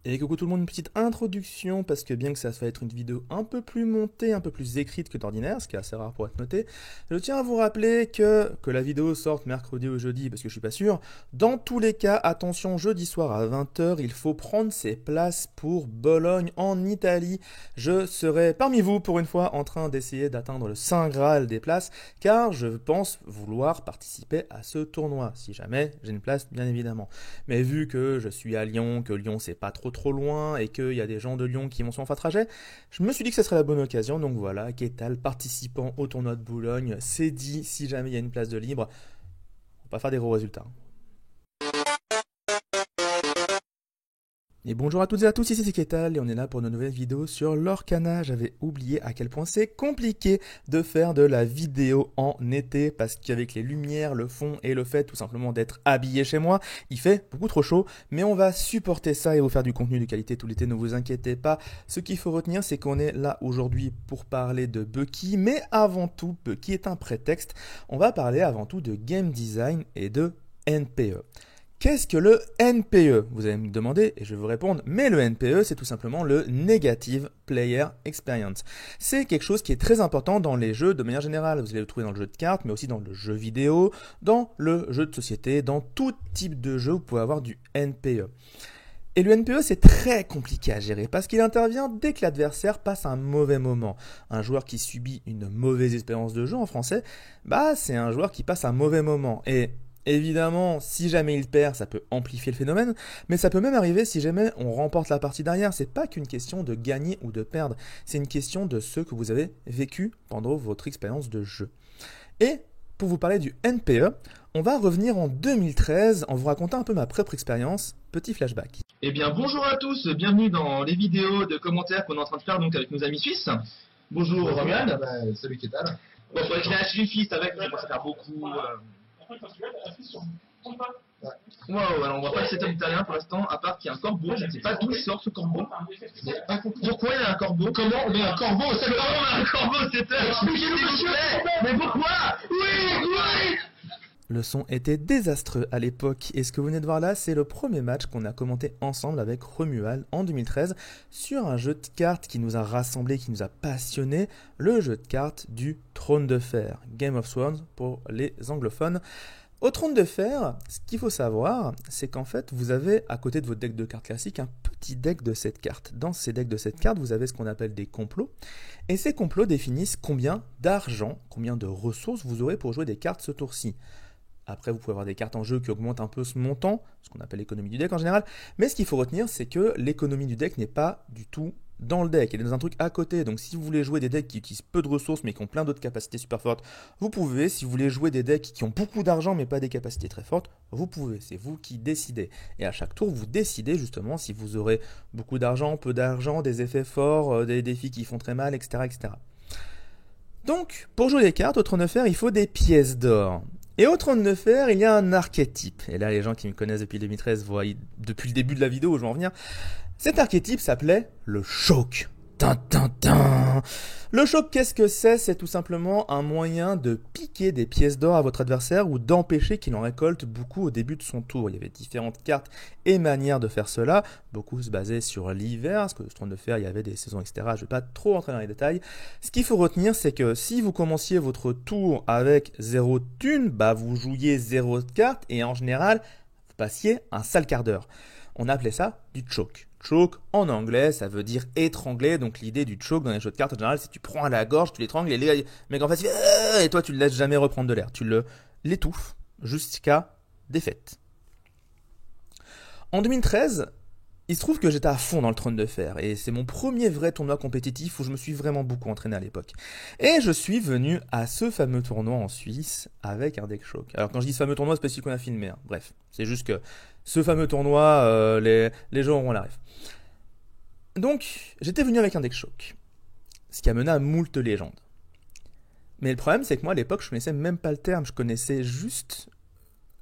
Et coucou tout le monde, une petite introduction parce que bien que ça va être une vidéo un peu plus montée, un peu plus écrite que d'ordinaire, ce qui est assez rare pour être noté, je tiens à vous rappeler que la vidéo sorte mercredi ou jeudi parce que je suis pas sûr. Dans tous les cas, attention, jeudi soir à 20h, il faut prendre ses places pour Bologne en Italie. Je serai parmi vous pour une fois en train d'essayer d'atteindre le Saint Graal des places car je pense vouloir participer à ce tournoi, si jamais j'ai une place bien évidemment. Mais vu que je suis à Lyon, que Lyon c'est pas trop loin et qu'il y a des gens de Lyon qui vont souvent faire trajet, je me suis dit que ce serait la bonne occasion. Donc voilà, Kétal, participant au tournoi de Boulogne, c'est dit, si jamais il y a une place de libre, on va pas faire des gros résultats. Et bonjour à toutes et à tous, ici c'est Kétal et on est là pour une nouvelle vidéo sur l'Orcana. J'avais oublié à quel point c'est compliqué de faire de la vidéo en été parce qu'avec les lumières, le fond et le fait tout simplement d'être habillé chez moi, il fait beaucoup trop chaud, mais on va supporter ça et vous faire du contenu de qualité tout l'été, ne vous inquiétez pas. Ce qu'il faut retenir, c'est qu'on est là aujourd'hui pour parler de Bucky, mais avant tout, Bucky est un prétexte. On va parler avant tout de game design et de NPE. Qu'est-ce que le NPE? Vous allez me demander et je vais vous répondre, mais le NPE c'est tout simplement le Negative Player Experience. C'est quelque chose qui est très important dans les jeux de manière générale. Vous allez le trouver dans le jeu de cartes, mais aussi dans le jeu vidéo, dans le jeu de société, dans tout type de jeu, vous pouvez avoir du NPE. Et le NPE, c'est très compliqué à gérer parce qu'il intervient dès que l'adversaire passe un mauvais moment. Un joueur qui subit une mauvaise expérience de jeu en français, c'est un joueur qui passe un mauvais moment. Et évidemment, si jamais il perd, ça peut amplifier le phénomène, mais ça peut même arriver si jamais on remporte la partie derrière. C'est pas qu'une question de gagner ou de perdre, c'est une question de ce que vous avez vécu pendant votre expérience de jeu. Et pour vous parler du NPE, on va revenir en 2013 en vous racontant un peu ma propre expérience. Petit flashback. Eh bien, bonjour à tous, bienvenue dans les vidéos de commentaires qu'on est en train de faire donc avec nos amis suisses. Bonjour Romuald. Salut Kétal. Bon, faudrait que je la suffise avec, mais ça commence à faire beaucoup. Wow, alors on voit pas le setup italien pour l'instant, à part qu'il y a un corbeau, je ne sais pas d'où sort ce corbeau. Pourquoi il y a un corbeau? Comment on met un corbeau? C'est comment on met un corbeau, c'était? Mais pourquoi? Oui. Le son était désastreux à l'époque et ce que vous venez de voir là, c'est le premier match qu'on a commenté ensemble avec Romuald en 2013 sur un jeu de cartes qui nous a rassemblés, qui nous a passionnés, le jeu de cartes du Trône de Fer, Game of Thrones pour les anglophones. Au Trône de Fer, ce qu'il faut savoir, c'est qu'en fait, vous avez à côté de votre deck de cartes classique un petit deck de cette carte. Dans ces decks de cette carte, vous avez ce qu'on appelle des complots. Et ces complots définissent combien d'argent, combien de ressources vous aurez pour jouer des cartes ce tour-ci. Après, vous pouvez avoir des cartes en jeu qui augmentent un peu ce montant, ce qu'on appelle l'économie du deck en général. Mais ce qu'il faut retenir, c'est que l'économie du deck n'est pas du tout dans le deck. Elle est dans un truc à côté. Donc si vous voulez jouer des decks qui utilisent peu de ressources mais qui ont plein d'autres capacités super fortes, vous pouvez. Si vous voulez jouer des decks qui ont beaucoup d'argent mais pas des capacités très fortes, vous pouvez. C'est vous qui décidez. Et à chaque tour, vous décidez justement si vous aurez beaucoup d'argent, peu d'argent, des effets forts, des défis qui font très mal, etc., etc. Donc, pour jouer les cartes, au Trône de Fer, il faut des pièces d'or. Et au Trône de Fer, il y a un archétype. Et là, les gens qui me connaissent depuis 2013 voient depuis le début de la vidéo où je vais en venir. Cet archétype s'appelait le choc. Le choc, qu'est-ce que c'est? C'est tout simplement un moyen de piquer des pièces d'or à votre adversaire ou d'empêcher qu'il en récolte beaucoup au début de son tour. Il y avait différentes cartes et manières de faire cela. Beaucoup se basaient sur l'hiver, parce que le Trône de Fer, il y avait des saisons, etc. Je ne vais pas trop rentrer dans les détails. Ce qu'il faut retenir, c'est que si vous commenciez votre tour avec 0 de thune, vous jouiez 0 de cartes et en général, vous passiez un sale quart d'heure. On appelait ça du choke. Choke, en anglais, ça veut dire étrangler. Donc l'idée du choke dans les jeux de cartes, en général, c'est que tu prends à la gorge, tu l'étrangles, et le mec en face, il fait et toi, tu le laisses jamais reprendre de l'air. Tu l'étouffes jusqu'à défaite. En 2013, il se trouve que j'étais à fond dans le Trône de Fer. Et c'est mon premier vrai tournoi compétitif où je me suis vraiment beaucoup entraîné à l'époque. Et je suis venu à ce fameux tournoi en Suisse avec un deck choke. Alors quand je dis ce fameux tournoi, c'est pas celui qu'on a filmé. Bref, c'est juste que ce fameux tournoi, les gens auront la ref. Donc, j'étais venu avec un deck choke, ce qui a mené à moult légendes. Mais le problème, c'est que moi, à l'époque, je connaissais même pas le terme, je connaissais juste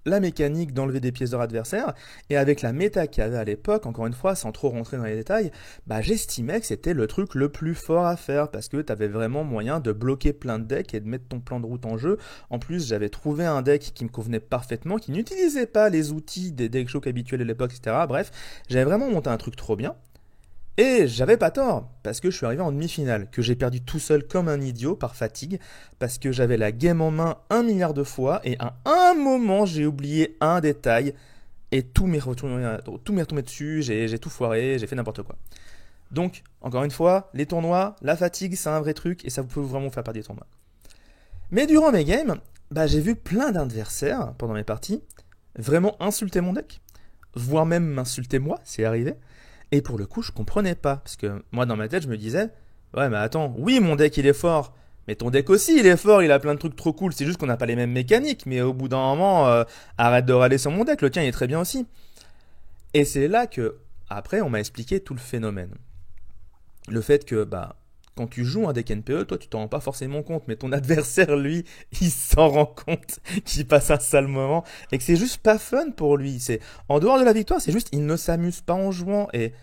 la mécanique d'enlever des pièces d'or adversaires, et avec la méta qu'il y avait à l'époque, encore une fois, sans trop rentrer dans les détails, bah j'estimais que c'était le truc le plus fort à faire, parce que t'avais vraiment moyen de bloquer plein de decks et de mettre ton plan de route en jeu. En plus, j'avais trouvé un deck qui me convenait parfaitement, qui n'utilisait pas les outils des deck shocks habituels de l'époque, etc. Bref, j'avais vraiment monté un truc trop bien. Et j'avais pas tort, parce que je suis arrivé en demi-finale, que j'ai perdu tout seul comme un idiot par fatigue, parce que j'avais la game en main 1 milliard de fois, et à un moment j'ai oublié un détail, et tout m'est retombé dessus, j'ai tout foiré, j'ai fait n'importe quoi. Donc, encore une fois, les tournois, la fatigue, c'est un vrai truc, et ça peut vraiment faire perdre des tournois. Mais durant mes games, bah, j'ai vu plein d'adversaires, pendant mes parties, vraiment insulter mon deck, voire même m'insulter moi, c'est arrivé. Et pour le coup, je comprenais pas. Parce que moi, dans ma tête, je me disais, ouais, mais attends, oui, mon deck, il est fort. Mais ton deck aussi, il est fort, il a plein de trucs trop cool. C'est juste qu'on n'a pas les mêmes mécaniques. Mais au bout d'un moment, arrête de râler sur mon deck. Le tien, il est très bien aussi. Et c'est là que, après, on m'a expliqué tout le phénomène. Le fait que, bah, quand tu joues un deck NPE, toi, tu t'en rends pas forcément compte. Mais ton adversaire, lui, il s'en rend compte qu'il passe un sale moment. Et que c'est juste pas fun pour lui. C'est, en dehors de la victoire, c'est juste, il ne s'amuse pas en jouant. Et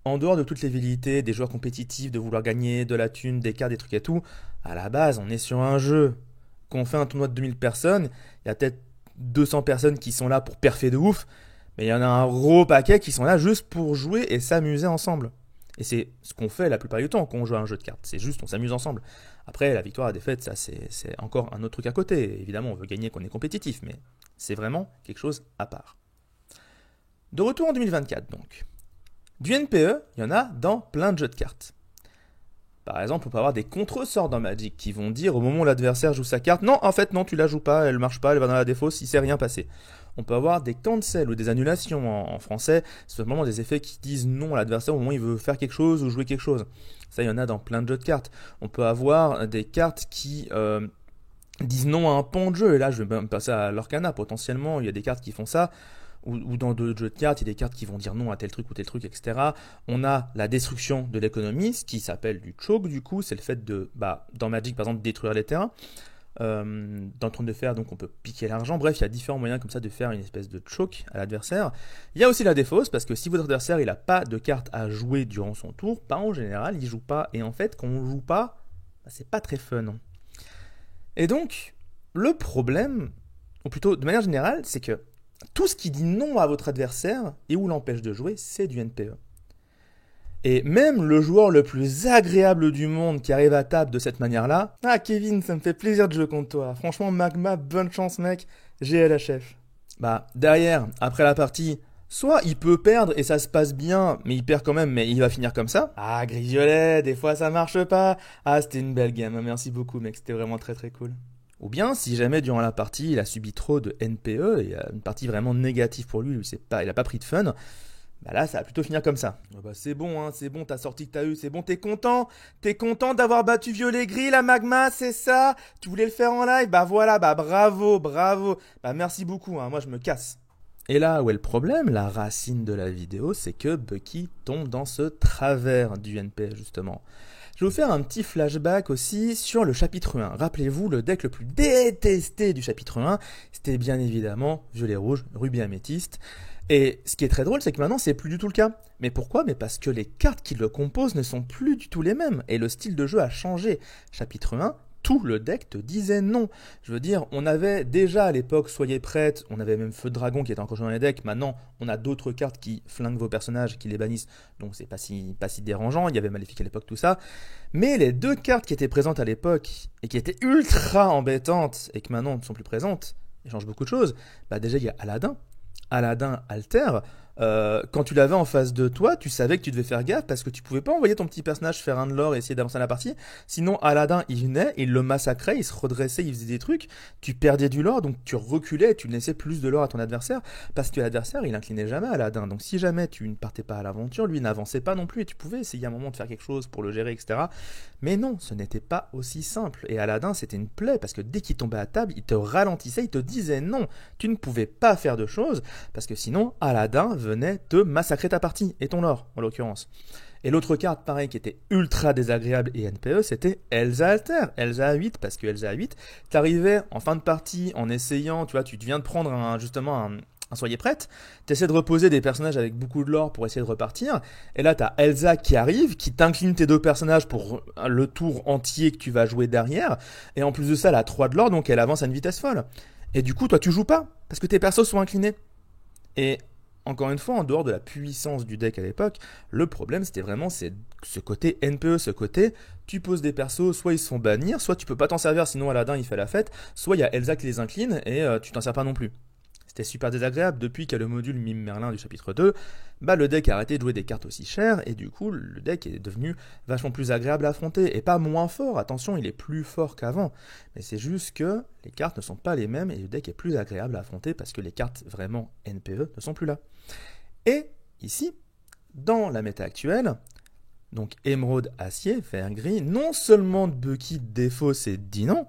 en dehors de toutes les velléités des joueurs compétitifs, de vouloir gagner de la thune, des cartes, des trucs et tout, à la base, on est sur un jeu. Quand on fait un tournoi de 2000 personnes, il y a peut-être 200 personnes qui sont là pour perfer de ouf, mais il y en a un gros paquet qui sont là juste pour jouer et s'amuser ensemble. Et c'est ce qu'on fait la plupart du temps quand on joue à un jeu de cartes. C'est juste, on s'amuse ensemble. Après, la victoire, la défaite, ça, c'est encore un autre truc à côté. Évidemment, on veut gagner qu'on est compétitif, mais c'est vraiment quelque chose à part. De retour en 2024, donc. Du NPE, il y en a dans plein de jeux de cartes. Par exemple, on peut avoir des contre-sorts dans Magic qui vont dire au moment où l'adversaire joue sa carte, non, en fait, non, tu la joues pas, elle marche pas, elle va dans la défausse, il s'est rien passé. On peut avoir des cancels ou des annulations en français, c'est vraiment des effets qui disent non à l'adversaire au moment où il veut faire quelque chose ou jouer quelque chose. Ça, il y en a dans plein de jeux de cartes. On peut avoir des cartes qui disent non à un pan de jeu, et là, je vais même passer à l'Orcana, potentiellement, il y a des cartes qui font ça. Ou dans d'autres jeux de cartes, il y a des cartes qui vont dire non à tel truc ou tel truc, etc. On a la destruction de l'économie, ce qui s'appelle du choke, du coup, c'est le fait de, dans Magic, par exemple, détruire les terrains. Dans le trône de fer, donc on peut piquer l'argent. Bref, il y a différents moyens comme ça de faire une espèce de choke à l'adversaire. Il y a aussi la défausse, parce que si votre adversaire, il n'a pas de carte à jouer durant son tour, en général, il joue pas. Et en fait, quand on joue pas, c'est pas très fun. Et donc, le problème, ou plutôt, de manière générale, c'est que tout ce qui dit non à votre adversaire et ou l'empêche de jouer, c'est du NPE. Et même le joueur le plus agréable du monde qui arrive à table de cette manière-là, « Ah Kevin, ça me fait plaisir de jouer contre toi. Franchement, Magma, bonne chance mec, GLHF. » Derrière, après la partie, soit il peut perdre et ça se passe bien, mais il perd quand même, mais il va finir comme ça. « Ah, gris-violet, des fois ça marche pas. Ah, c'était une belle game, merci beaucoup mec, c'était vraiment très très cool. » Ou bien, si jamais durant la partie, il a subi trop de NPE, et une partie vraiment négative pour lui, il a pas pris de fun, là, ça va plutôt finir comme ça. C'est bon, hein, c'est bon, t'as sorti que t'as eu, c'est bon, t'es content d'avoir battu Violet Gris, la Magma, c'est ça? Tu voulais le faire en live? Voilà, bravo. Merci beaucoup, hein, moi je me casse. Et là où est le problème, la racine de la vidéo, c'est que Bucky tombe dans ce travers du NPE, justement. Je vais vous faire un petit flashback aussi sur le chapitre 1. Rappelez-vous, le deck le plus détesté du chapitre 1, c'était bien évidemment violet-rouge, rubis améthyste. Et ce qui est très drôle, c'est que maintenant, c'est plus du tout le cas. Mais pourquoi? Mais parce que les cartes qui le composent ne sont plus du tout les mêmes. Et le style de jeu a changé. Chapitre 1, tout le deck te disait non. Je veux dire, on avait déjà à l'époque Soyez prête, on avait même Feu de Dragon qui était encore dans les decks. Maintenant, on a d'autres cartes qui flinguent vos personnages, qui les bannissent. Donc c'est pas si dérangeant. Il y avait Maléfique à l'époque, tout ça. Mais les deux cartes qui étaient présentes à l'époque et qui étaient ultra embêtantes et que maintenant ne sont plus présentes, et changent beaucoup de choses. Déjà, il y a Aladdin Alter. Quand tu l'avais en face de toi, tu savais que tu devais faire gaffe parce que tu pouvais pas envoyer ton petit personnage faire un de l'or et essayer d'avancer la partie. Sinon, Aladdin, il venait, il le massacrait, il se redressait, il faisait des trucs. Tu perdais du lore, donc tu reculais et tu laissais plus de lore à ton adversaire parce que l'adversaire, il inclinait jamais Aladdin. Donc si jamais tu ne partais pas à l'aventure, lui n'avançait pas non plus et tu pouvais essayer à un moment de faire quelque chose pour le gérer, etc. Mais non, ce n'était pas aussi simple. Et Aladdin, c'était une plaie parce que dès qu'il tombait à table, il te ralentissait, il te disait non, tu ne pouvais pas faire de choses parce que sinon, Aladdin venait te massacrer ta partie, et ton lore, en l'occurrence. Et l'autre carte, pareil, qui était ultra désagréable et NPE, c'était Elsa Alter, Elsa A8, parce que Elsa A8, t'arrivais en fin de partie en essayant, tu vois, tu viens de prendre justement un soyez prête, t'essaies de reposer des personnages avec beaucoup de lore pour essayer de repartir, et là t'as Elsa qui arrive, qui t'incline tes 2 personnages pour le tour entier que tu vas jouer derrière, et en plus de ça, elle a 3 de lore, donc elle avance à une vitesse folle. Et du coup, toi tu joues pas, parce que tes persos sont inclinés. Et encore une fois, en dehors de la puissance du deck à l'époque, le problème c'était vraiment ce côté NPE, ce côté tu poses des persos, soit ils se font bannir, soit tu peux pas t'en servir sinon Aladdin il fait la fête, soit il y a Elsa qui les incline et tu t'en sers pas non plus. C'était super désagréable depuis qu'il y a le module Mime Merlin du chapitre 2, le deck a arrêté de jouer des cartes aussi chères et du coup le deck est devenu vachement plus agréable à affronter et pas moins fort, attention il est plus fort qu'avant, mais c'est juste que les cartes ne sont pas les mêmes et le deck est plus agréable à affronter parce que les cartes vraiment NPE ne sont plus là. Et ici, dans la méta actuelle, donc émeraude, acier, vert, gris, non seulement Bucky défausse et dit non,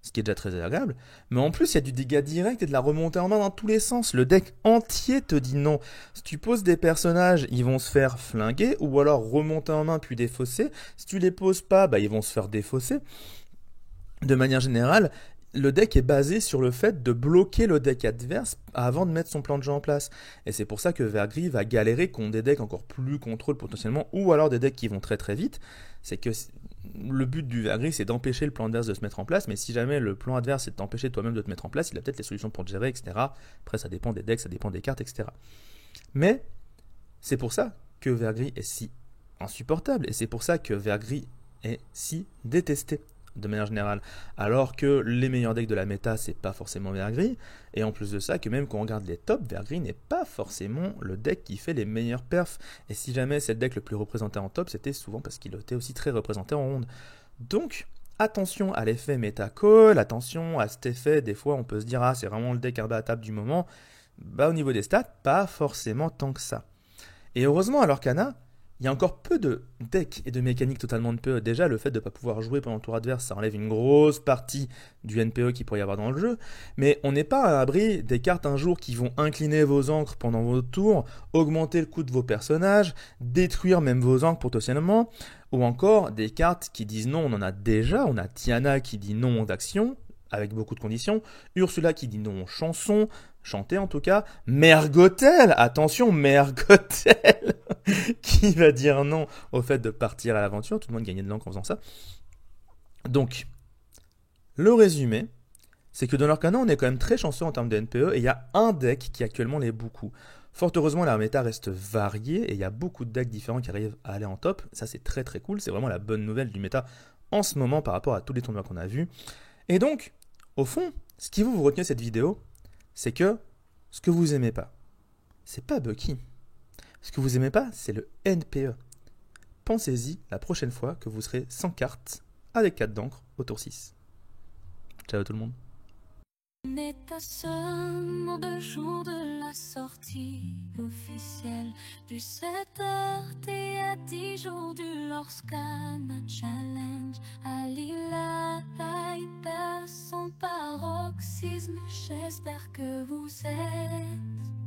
ce qui est déjà très agréable, mais en plus il y a du dégât direct et de la remontée en main dans tous les sens. Le deck entier te dit non. Si tu poses des personnages, ils vont se faire flinguer, ou alors remonter en main puis défausser. Si tu les poses pas, ils vont se faire défausser. De manière générale, le deck est basé sur le fait de bloquer le deck adverse avant de mettre son plan de jeu en place. Et c'est pour ça que Vert-Gris va galérer contre des decks encore plus contrôle potentiellement, ou alors des decks qui vont très très vite. C'est que le but du Vert-Gris, c'est d'empêcher le plan adverse de se mettre en place, mais si jamais le plan adverse c'est de t'empêcher toi-même de te mettre en place, il a peut-être les solutions pour te gérer, etc. Après, ça dépend des decks, ça dépend des cartes, etc. Mais c'est pour ça que Vert-Gris est si insupportable, et c'est pour ça que Vert-Gris est si détesté de manière générale, alors que les meilleurs decks de la méta c'est pas forcément Vert-Gris, et en plus de ça que même quand on regarde les tops, Vert-Gris n'est pas forcément le deck qui fait les meilleurs perfs, et si jamais c'est le deck le plus représenté en top, c'était souvent parce qu'il était aussi très représenté en ronde. Donc attention à l'effet méta call, attention à cet effet, des fois on peut se dire c'est vraiment le deck imbattable du moment, au niveau des stats, pas forcément tant que ça. Et heureusement à l'Orcana, il y a encore peu de decks et de mécaniques totalement NPE. Déjà, le fait de ne pas pouvoir jouer pendant le tour adverse, ça enlève une grosse partie du NPE qu'il pourrait y avoir dans le jeu. Mais on n'est pas à l'abri des cartes un jour qui vont incliner vos encres pendant vos tours, augmenter le coût de vos personnages, détruire même vos encres potentiellement, ou encore des cartes qui disent non, on en a déjà. On a Tiana qui dit non d'action, avec beaucoup de conditions, Ursula qui dit non chanson, chanter en tout cas, Mergotel, attention Mergotel, qui va dire non au fait de partir à l'aventure, tout le monde gagnait de l'encre en faisant ça. Donc, le résumé, c'est que dans l'Arcana, on est quand même très chanceux en termes de NPE, et il y a un deck qui actuellement l'est beaucoup. Fort heureusement, la méta reste variée, et il y a beaucoup de decks différents qui arrivent à aller en top, ça c'est très très cool, c'est vraiment la bonne nouvelle du méta en ce moment par rapport à tous les tournois qu'on a vus. Et donc, au fond, ce qui vous retenez de cette vidéo, c'est que ce que vous aimez pas, c'est pas Bucky. Ce que vous aimez pas, c'est le NPE. Pensez-y la prochaine fois que vous serez sans carte, avec 4 d'encre au tour 6. Ciao tout le monde. On est à seulement 2 jours de la sortie officielle du 7h et à 10 jours du Lorcana Challenge. Alila, Hyper, son paroxysme, j'espère que vous êtes